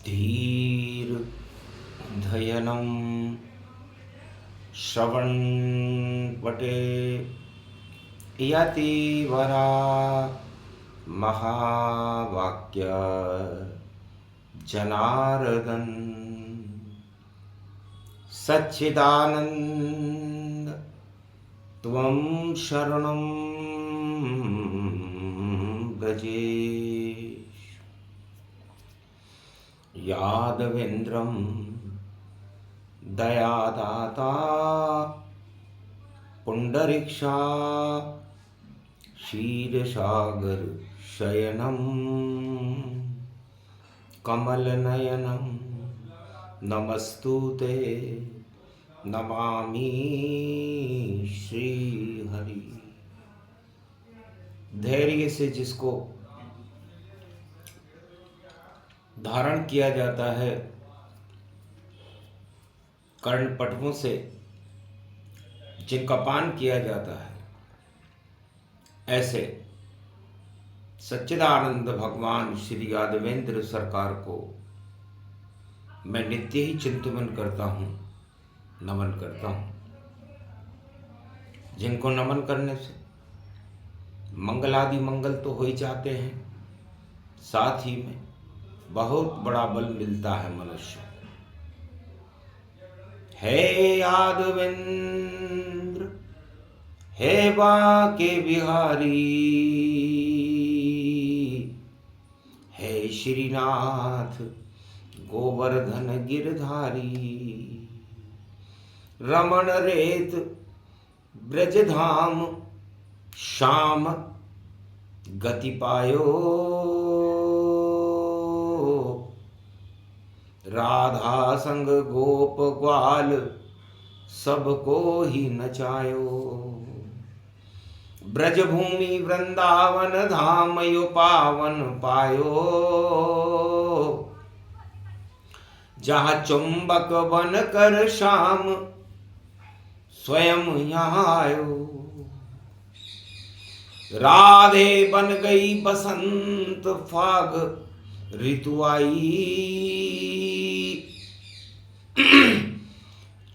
धीर धयनं श्रवणपटे यतिवरा महावाक्य जनार्दन सच्चिदानंद त्वं शरणं व्रजेश यादवेन्द्रं दयादाता पुंडरीक्षा क्षीरसागर शयनं कमलनयनं नमस्तुते नमामि श्रीहरि। धैर्य से जिसको धारण किया जाता है, कर्णपटुओं से जिनका पान किया जाता है, ऐसे सच्चिदानंद भगवान श्री यादवेंद्र सरकार को मैं नित्य ही चिंतन करता हूँ, नमन करता हूँ। जिनको नमन करने से मंगलादि मंगल तो हो ही जाते हैं, साथ ही में बहुत बड़ा बल मिलता है मनुष्य। हे यादवेंद्र, हे बाके बिहारी, हे श्रीनाथ गोवर्धन गिरधारी, रमण रेत ब्रजधाम श्याम गति पायो, राधा संग गोप ग्वाल सबको ही नचायो, ब्रजभूमि वृंदावन धाम यो पावन पायो, जहाँ चुंबक बन कर श्याम स्वयं यहाँ आयो, राधे बन गई बसंत फाग ऋतु आई,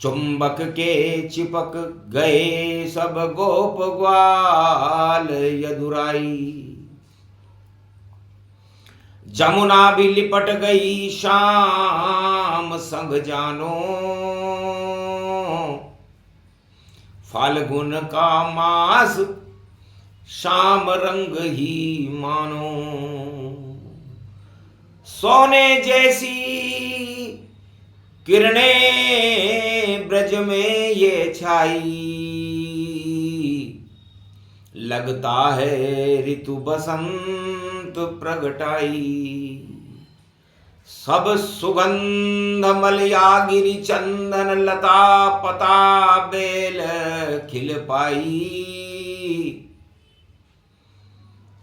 चुंबक के चिपक गए सब गोप ग्वाल यदुराई, जमुना भी लिपट गई शाम संग जानो, फाल्गुन का मास शाम रंग ही मानो, सोने जैसी किरणें ब्रज में ये छाई, लगता है ऋतु बसंत प्रगटाई, सब सुगंध मलया गिरी चंदन लता पता बेल खिल पाई,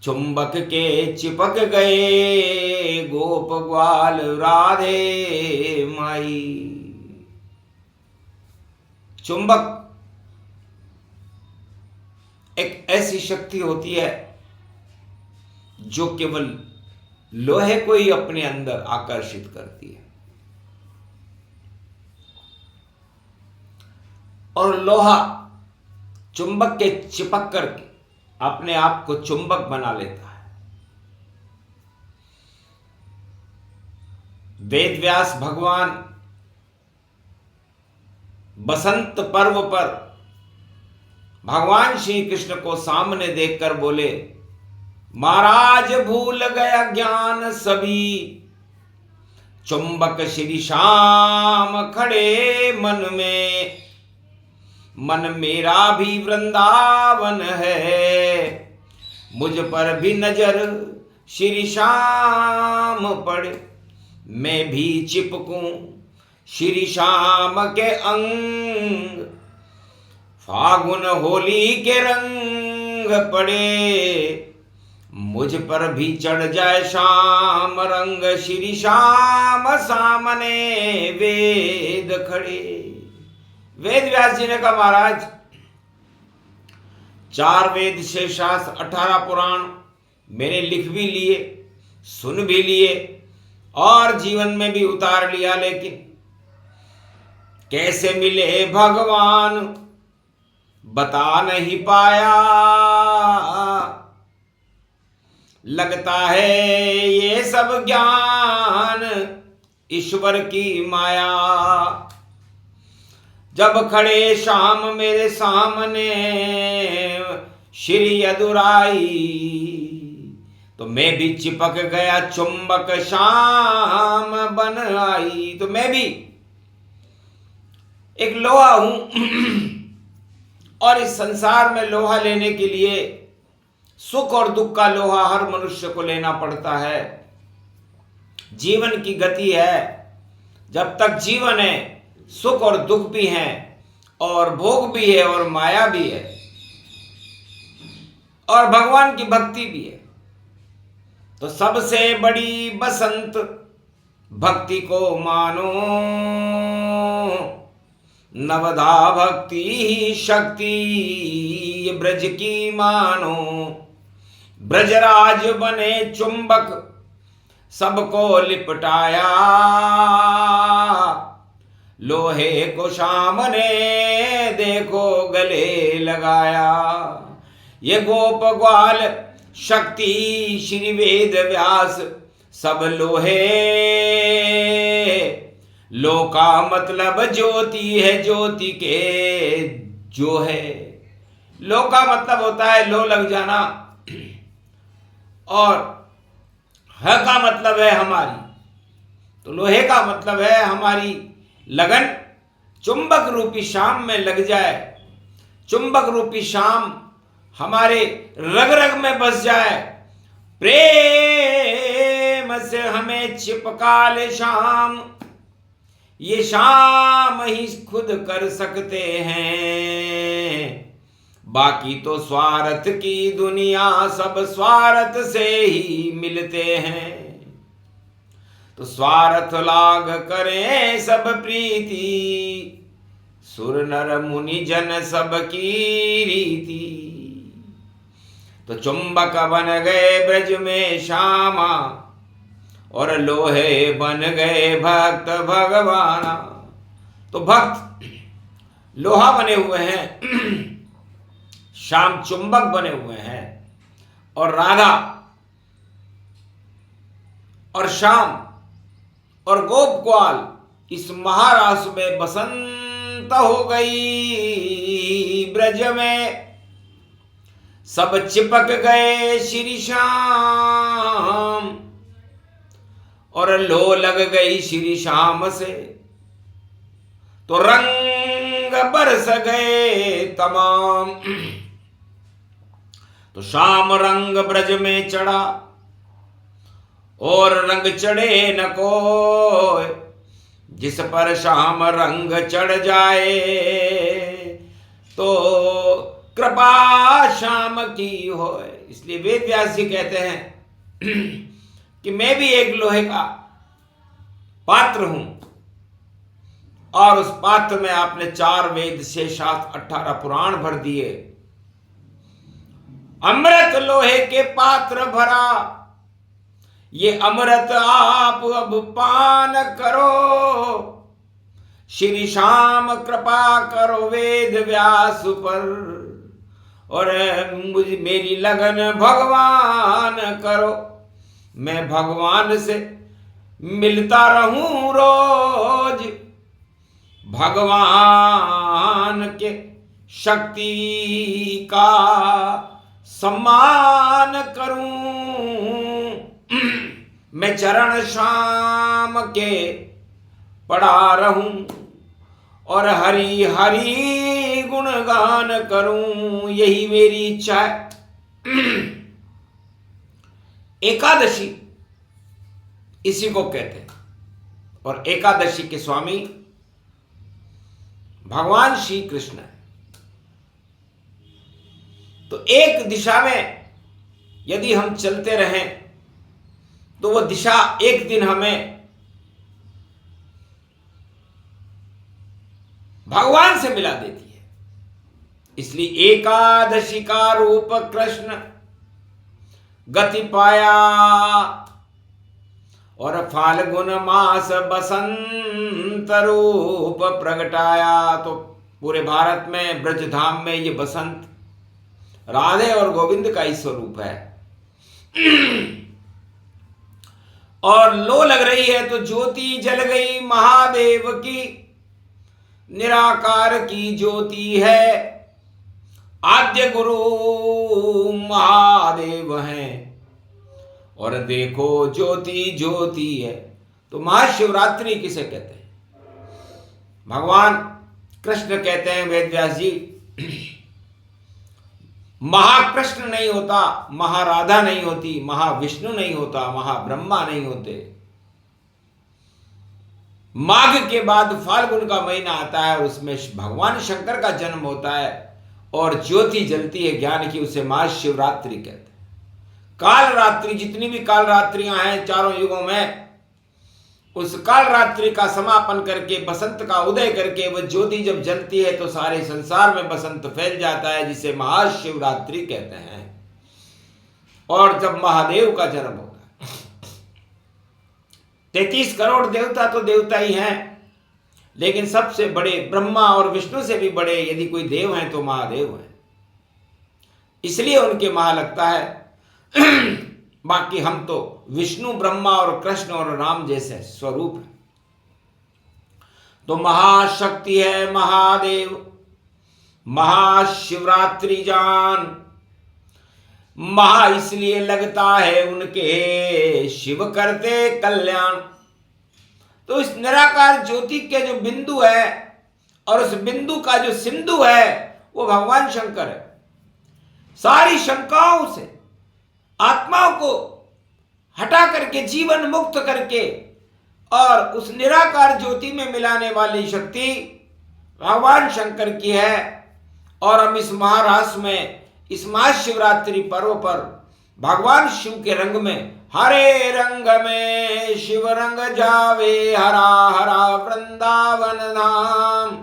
चुंबक के चिपक गए गोप ग्वाल राधे माई। चुंबक एक ऐसी शक्ति होती है जो केवल लोहे को ही अपने अंदर आकर्षित करती है, और लोहा चुंबक के चिपक करके अपने आप को चुंबक बना लेता है। वेद व्यास भगवान बसंत पर्व पर भगवान श्री कृष्ण को सामने देखकर बोले, महाराज भूल गया ज्ञान सभी, चुंबक श्री श्याम खड़े मन में, मन मेरा भी वृंदावन है, मुझ पर भी नजर श्री श्याम पड़े, मैं भी चिपकूं श्री श्याम के अंग, फागुन होली के रंग पड़े, मुझ पर भी चढ़ जाए श्याम रंग, श्री श्याम सामने वेद खड़े। वेद व्यास जी ने कहा, महाराज 4 वेद 6 शास्त्र 18 पुराण मैंने लिख भी लिए, सुन भी लिए, और जीवन में भी उतार लिया, लेकिन कैसे मिले भगवान बता नहीं पाया। लगता है ये सब ज्ञान ईश्वर की माया। जब खड़े शाम मेरे सामने श्री अदुराई, तो मैं भी चिपक गया चुंबक शाम बन आई। तो मैं भी एक लोहा हूं और इस संसार में लोहा लेने के लिए सुख और दुख का लोहा हर मनुष्य को लेना पड़ता है। जीवन की गति है, जब तक जीवन है सुख और दुख भी हैं और भोग भी है और माया भी है और भगवान की भक्ति भी है। तो सबसे बड़ी बसंत भक्ति को मानो, नवधा भक्ति ही शक्ति ये ब्रज की मानो। ब्रजराज बने चुंबक सबको लिपटाया, लोहे को शाम ने देखो गले लगाया। ये गोप ग्वाल शक्ति श्री वेद व्यास सब लोहे, लो का मतलब ज्योति है, ज्योति के जो है। लो का मतलब होता है लो लग जाना, और ह का मतलब है हमारी। तो लोहे का मतलब है हमारी लगन चुंबक रूपी शाम में लग जाए, चुंबक रूपी शाम हमारे रग रग में बस जाए। प्रेम से हमें चिपका ले शाम, ये शाम ही खुद कर सकते हैं। बाकी तो स्वार्थ की दुनिया सब स्वार्थ से ही मिलते हैं। तो स्वार्थ लाग करें सब प्रीति, सुर नर मुनि जन सब की रीति। तो चुंबक बन गए ब्रज में श्यामा, और लोहे बन गए भक्त भगवाना। तो भक्त लोहा बने हुए हैं, श्याम चुंबक बने हुए हैं, और राधा और श्याम और गोप ग्वाल इस महारास में बसंत हो गई। ब्रज में सब चिपक गए श्री श्याम, और लो लग गई श्री श्याम से। तो रंग बरस गए तमाम। तो श्याम रंग ब्रज में चढ़ा, और रंग चढ़े न कोय, जिस पर श्याम रंग चढ़ जाए। तो कृपा श्याम की होए। इसलिए वेद व्यास जी कहते हैं कि मैं भी एक लोहे का पात्र हूं, और उस पात्र में आपने 4 वेद 6 शास्त्र 18 पुराण भर दिए। अमृत लोहे के पात्र भरा, ये अमृत आप अब पान करो। श्री श्याम कृपा करो वेद व्यास पर, और मेरी लगन भगवान करो। मैं भगवान से मिलता रहूं रोज, भगवान के शक्ति का सम्मान करूं। मैं चरण श्याम के पड़ा रहूं, और हरि हरि गुणगान करूं। यही मेरी इच्छा है। एकादशी इसी को कहते हैं, और एकादशी के स्वामी भगवान श्री कृष्ण है। तो एक दिशा में यदि हम चलते रहें, तो वो दिशा एक दिन हमें भगवान से मिला देती है। इसलिए एकादशी का रूप कृष्ण गति पाया, और फाल्गुन मास बसंत रूप प्रगटाया। तो पूरे भारत में ब्रजधाम में ये बसंत राधे और गोविंद का ही स्वरूप है। और लो लग रही है तो ज्योति जल गई महादेव की, निराकार की ज्योति है, आद्य गुरु महादेव हैं। और देखो ज्योति ज्योति है। तो महाशिवरात्रि किसे कहते हैं? भगवान कृष्ण कहते हैं वेद व्यास जी, महाकृष्ण नहीं होता, महाराधा नहीं होती, महाविष्णु नहीं होता, महाब्रह्मा नहीं होते। माघ के बाद फाल्गुन का महीना आता है, उसमें भगवान शंकर का जन्म होता है और ज्योति जलती है ज्ञान की, उसे महाशिवरात्रि कहते हैं। काल रात्रि, जितनी भी काल रात्रियां हैं चारों युगों में, उस काल रात्रि का समापन करके बसंत का उदय करके वह ज्योति जब जलती है तो सारे संसार में बसंत फैल जाता है, जिसे महाशिवरात्रि कहते हैं। और जब महादेव का जन्म होता है, 33 करोड़ देवता तो देवता ही हैं, लेकिन सबसे बड़े ब्रह्मा और विष्णु से भी बड़े यदि कोई देव हैं तो महादेव हैं, इसलिए उनके महा लगता है। बाकी हम तो विष्णु, ब्रह्मा और कृष्ण और राम जैसे स्वरूप हैं। तो महाशक्ति है महादेव, महाशिवरात्रि जान। महा इसलिए लगता है उनके, शिव करते कल्याण। तो इस निराकार ज्योति के जो बिंदु है और उस बिंदु का जो सिंधु है वो भगवान शंकर है। सारी शंकाओं से आत्माओं को हटा करके, जीवन मुक्त करके और उस निराकार ज्योति में मिलाने वाली शक्ति भगवान शंकर की है। और हम इस महाराष्ट्र में, इस महाशिवरात्रि पर्व पर भगवान शिव के रंग में, हरे रंग में शिव रंग जावे, हरा हरा वृंदावन धाम।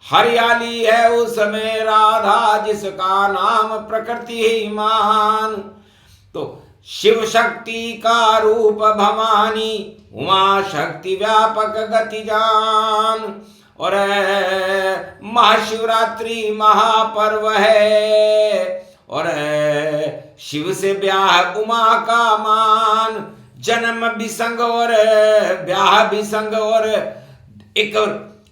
हरियाली है उसमें राधा, जिसका नाम प्रकृति ही महान। तो शिव शक्ति का रूप भवानी, उमा शक्ति व्यापक गति जान। और महाशिवरात्रि महापर्व है और शिव से ब्याह उमा का मान। जन्म भी संग और ब्याह भी संग, और एक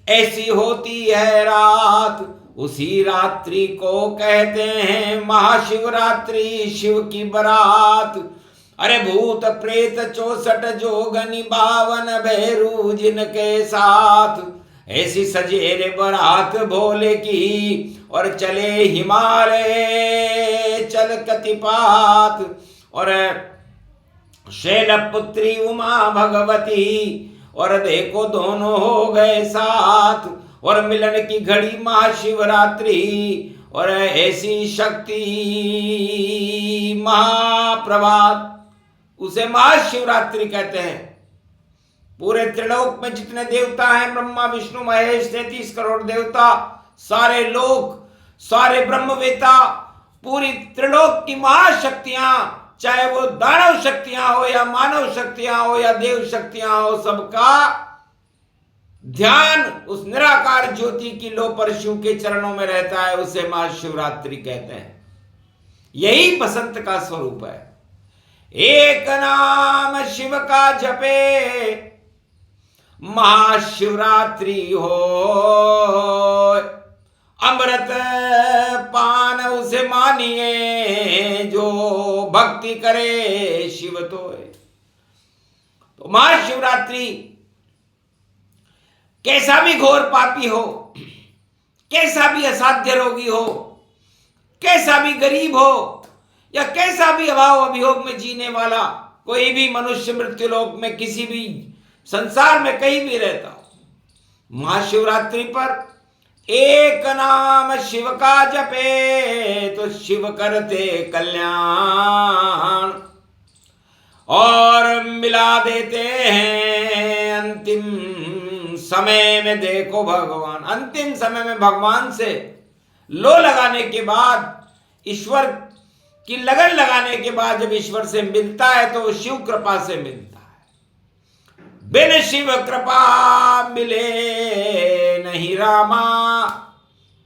ऐसी होती है रात, उसी रात्रि को कहते हैं महाशिवरात्रि, शिव की बरात। अरे भूत प्रेत 64 जोगनी 52 भैरू जिनके साथ, ऐसी सजेरे बरात भोले की। और चले हिमालय चल कतिपात, और शैलपुत्री उमा भगवती, और देखो दोनों हो गए साथ। और मिलन की घड़ी महाशिवरात्रि, और ऐसी शक्ति महाप्रभात, उसे महाशिवरात्रि कहते हैं। पूरे त्रिलोक में जितने देवता हैं, ब्रह्मा विष्णु महेश 33 करोड़ देवता, सारे लोक, सारे ब्रह्मवेता, पूरी त्रिलोक की महाशक्तियां, चाहे वो दानव शक्तियां हो या मानव शक्तियां हो या देव शक्तियां हो, सबका ध्यान उस निराकार ज्योति की लो पर शिव के चरणों में रहता है, उसे महाशिवरात्रि कहते हैं। यही बसंत का स्वरूप है। एक नाम शिव का जपे, महाशिवरात्रि हो। अमृत पान उसे मानिए, जो भक्ति करे शिव तो महाशिवरात्रि कैसा भी घोर पापी हो, कैसा भी असाध्य रोगी हो, कैसा भी गरीब हो, या कैसा भी अभाव अभियोग में जीने वाला कोई भी मनुष्य मृत्युलोक में किसी भी संसार में कहीं भी रहता हो, महाशिवरात्रि पर एक नाम शिव का जपे तो शिव करते कल्याण। और मिला देते हैं अंतिम समय में। देखो भगवान अंतिम समय में भगवान से लो लगाने के बाद, ईश्वर की लगन लगाने के बाद जब ईश्वर से मिलता है तो वो शिव कृपा से मिलता है। बिन शिव कृपा मिले नहीं रामा,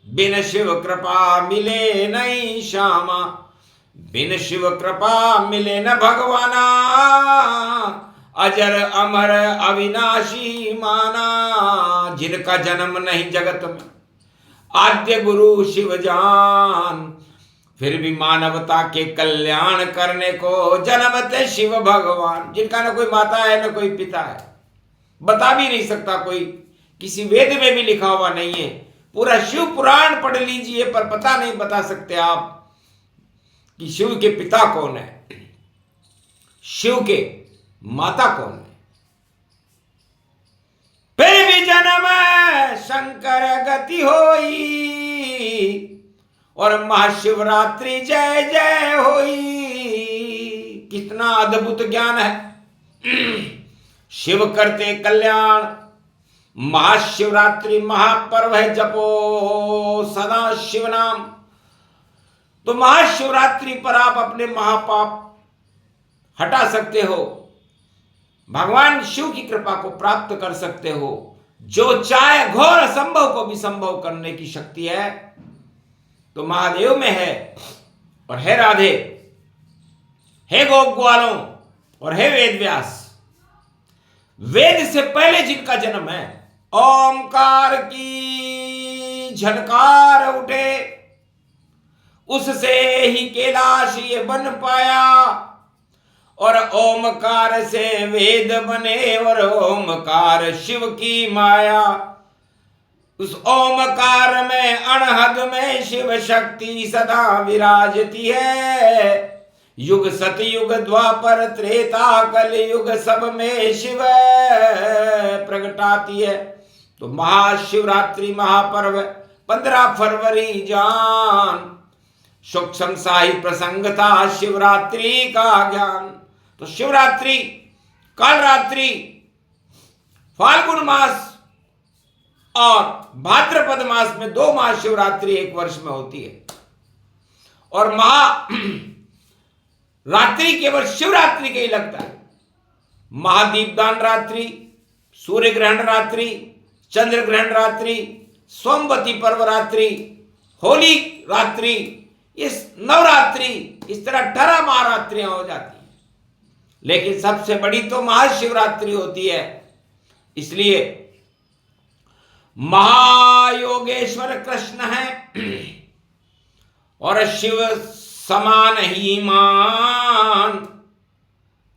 बिन शिव कृपा मिले नहीं श्यामा, बिन शिव कृपा मिले न भगवाना, अजर अमर अविनाशी माना। जिनका जन्म नहीं जगत में, आद्य गुरु शिव जान, फिर भी मानवता के कल्याण करने को जन्मते शिव भगवान। जिनका न कोई माता है न कोई पिता है, बता भी नहीं सकता कोई, किसी वेद में भी लिखा हुआ नहीं है। पूरा शिव पुराण पढ़ लीजिए पर पता नहीं बता सकते आप कि शिव के पिता कौन है, शिव के माता कौन है। फिर भी जन्म शंकर गति होई, और महाशिवरात्रि जय जय होई। कितना अद्भुत ज्ञान है। शिव करते कल्याण, महाशिवरात्रि महापर्व है, जपो सदा शिव नाम। तो महाशिवरात्रि पर आप अपने महापाप हटा सकते हो, भगवान शिव की कृपा को प्राप्त कर सकते हो। जो चाहे घोर असंभव को भी संभव करने की शक्ति है तो महादेव में है। और हे राधे, हे गोप ग्वालों और हे वेद व्यास, वेद से पहले जिनका जन्म है, ओमकार की झनकार उठे, उससे ही कैलाश ये बन पाया। और ओमकार से वेद बने, और ओमकार शिव की माया। उस ओमकार में अनहद में शिव शक्ति सदा विराजती है। युग सतयुग द्वापर त्रेता कलयुग सब में शिव प्रगटाती है। तो महाशिवरात्रि महापर्व 15 फरवरी जान, सूक्ष्म शाही प्रसंग था शिवरात्रि का ज्ञान। तो शिवरात्रि, काल रात्रि, फाल्गुन मास और भाद्रपद मास में 2 महाशिवरात्रि एक वर्ष में होती है। और रात्रि केवल शिवरात्रि के ही लगता है। महादीपदान रात्रि, सूर्य ग्रहण रात्रि, चंद्र ग्रहण रात्रि, सोमवती पर्व रात्रि, होली रात्रि, इस नवरात्रि, इस तरह 18 महारात्रियां हो जाती हैं। लेकिन सबसे बड़ी तो महाशिवरात्रि होती है। इसलिए महायोगेश्वर कृष्ण है और शिव समान ही मान।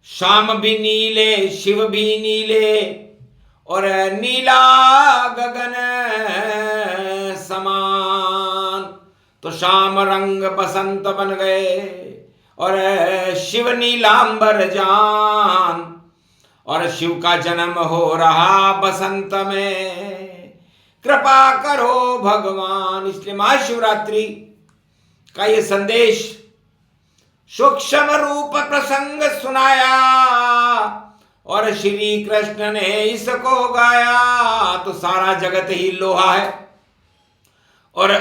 शाम भी नीले, शिव भी नीले, और नीला गगन समान। तो शाम रंग बसंत बन गए और शिव नीलांबर जान। और शिव का जन्म हो रहा बसंत में, कृपा करो भगवान। इसलिए महाशिवरात्रि का ये संदेश, सूक्ष्म रूप प्रसंग सुनाया और श्री कृष्ण ने इसको गाया। तो सारा जगत ही लोहा है और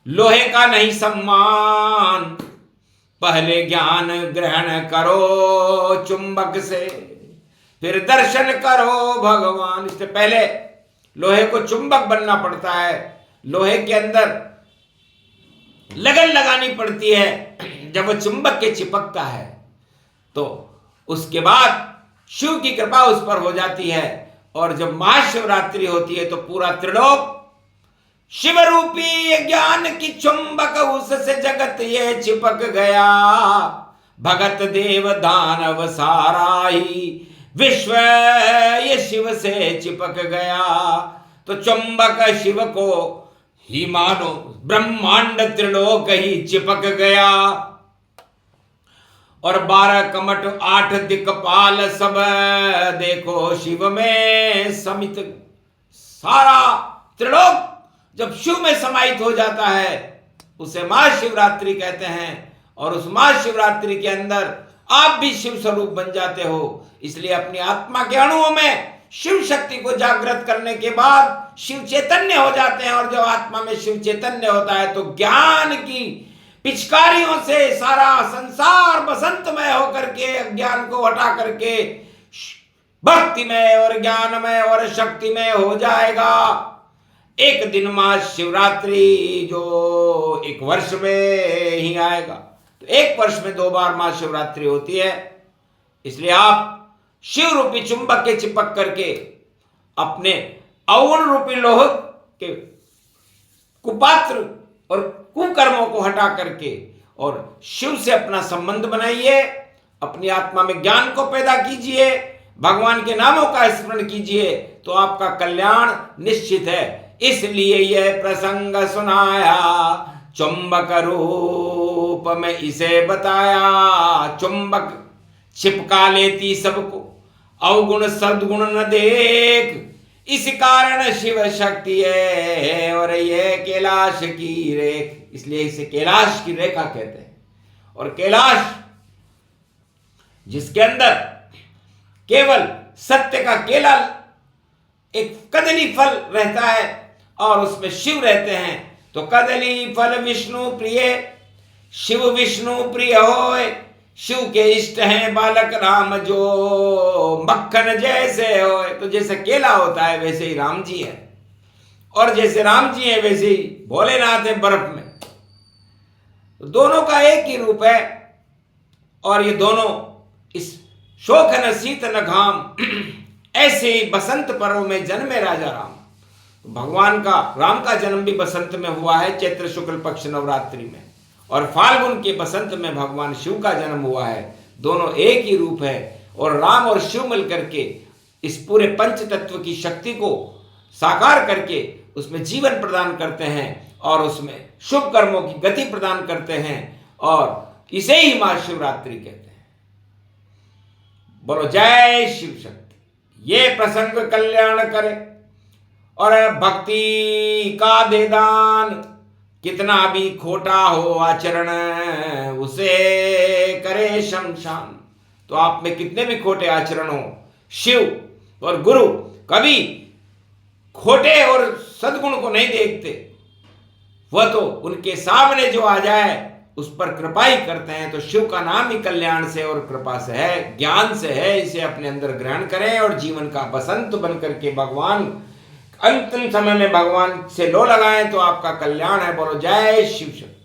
लोहे का नहीं सम्मान। पहले ज्ञान ग्रहण करो चुंबक से, फिर दर्शन करो भगवान। इससे पहले लोहे को चुंबक बनना पड़ता है, लोहे के अंदर लगन लगानी पड़ती है। जब वो चुंबक के चिपकता है तो उसके बाद शिव की कृपा उस पर हो जाती है। और जब महाशिवरात्रि होती है तो पूरा त्रिलोक शिव रूपी ज्ञान की चुंबक, उससे जगत ये चिपक गया। भगत देव दानव सारा ही विश्व ये शिव से चिपक गया। तो चुंबक शिव को ही मानो, ब्रह्मांड त्रिलोक ही चिपक गया। और 12 कमट 8 दिक्पाल सब देखो शिव में समित। सारा त्रिलोक जब शिव में समाहित हो जाता है उसे महाशिवरात्रि कहते हैं। और उस महाशिवरात्रि के अंदर आप भी शिव स्वरूप बन जाते हो। इसलिए अपनी आत्मा के अणुओं में शिव शक्ति को जागृत करने के बाद शिव चैतन्य हो जाते हैं। और जब आत्मा में शिव चैतन्य होता है तो ज्ञान की पिचकारियों से सारा संसार बसंतमय होकर के अज्ञान को हटा करके भक्तिमय और ज्ञानमय और शक्तिमय हो जाएगा। एक दिन महाशिवरात्रि जो एक वर्ष में ही आएगा, तो एक वर्ष में 2 बार महाशिवरात्रि होती है। इसलिए आप शिव रूपी चुंबक के चिपक करके अपने अवगुण रूपी लोह के कुपात्र और कुकर्मों को हटा करके और शिव से अपना संबंध बनाइए, अपनी आत्मा में ज्ञान को पैदा कीजिए, भगवान के नामों का स्मरण कीजिए, तो आपका कल्याण निश्चित है। इसलिए यह प्रसंग सुनाया, चुंबक रूप में इसे बताया। चुंबक चिपका लेती सबको, अवगुण सद्गुण न देख, इस कारण शिव शक्ति है और ये कैलाश की रेख। इसलिए इसे कैलाश की रेखा कहते हैं। और कैलाश जिसके अंदर केवल सत्य का केला एक कदली फल रहता है और उसमें शिव रहते हैं, तो कदली फल विष्णु प्रिय, शिव विष्णु प्रिय होए। शिव के इष्ट हैं बालक राम, जो मक्खन जैसे होए। तो जैसे केला होता है वैसे ही राम जी है, और जैसे राम जी हैं वैसे ही भोलेनाथ है बर्फ में। तो दोनों का एक ही रूप है। और ये दोनों इस शोक न शीत न घाम ऐसे ही बसंत पर्व में जन्मे राजा राम। तो भगवान का राम का जन्म भी बसंत में हुआ है, चैत्र शुक्ल पक्ष नवरात्रि में, और फाल्गुन के बसंत में भगवान शिव का जन्म हुआ है। दोनों एक ही रूप है। और राम और शिव मिलकर के इस पूरे पंच तत्व की शक्ति को साकार करके उसमें जीवन प्रदान करते हैं और उसमें शुभ कर्मों की गति प्रदान करते हैं, और इसे ही महाशिवरात्रि कहते हैं। बोलो जय शिव शक्ति। ये प्रसंग कल्याण करे। और भक्ति का दे दान, कितना भी खोटा हो आचरण उसे करे शमशान। तो आप में कितने भी खोटे आचरण हो, शिव और गुरु कभी खोटे और सद्गुण को नहीं देखते। वह तो उनके सामने जो आ जाए उस पर कृपा ही करते हैं। तो शिव का नाम ही कल्याण से और कृपा से है, ज्ञान से है। इसे अपने अंदर ग्रहण करें और जीवन का बसंत बन करके भगवान अंतिम समय में भगवान से लो लगाएं, तो आपका कल्याण है। बोलो जय शिव शक्ति।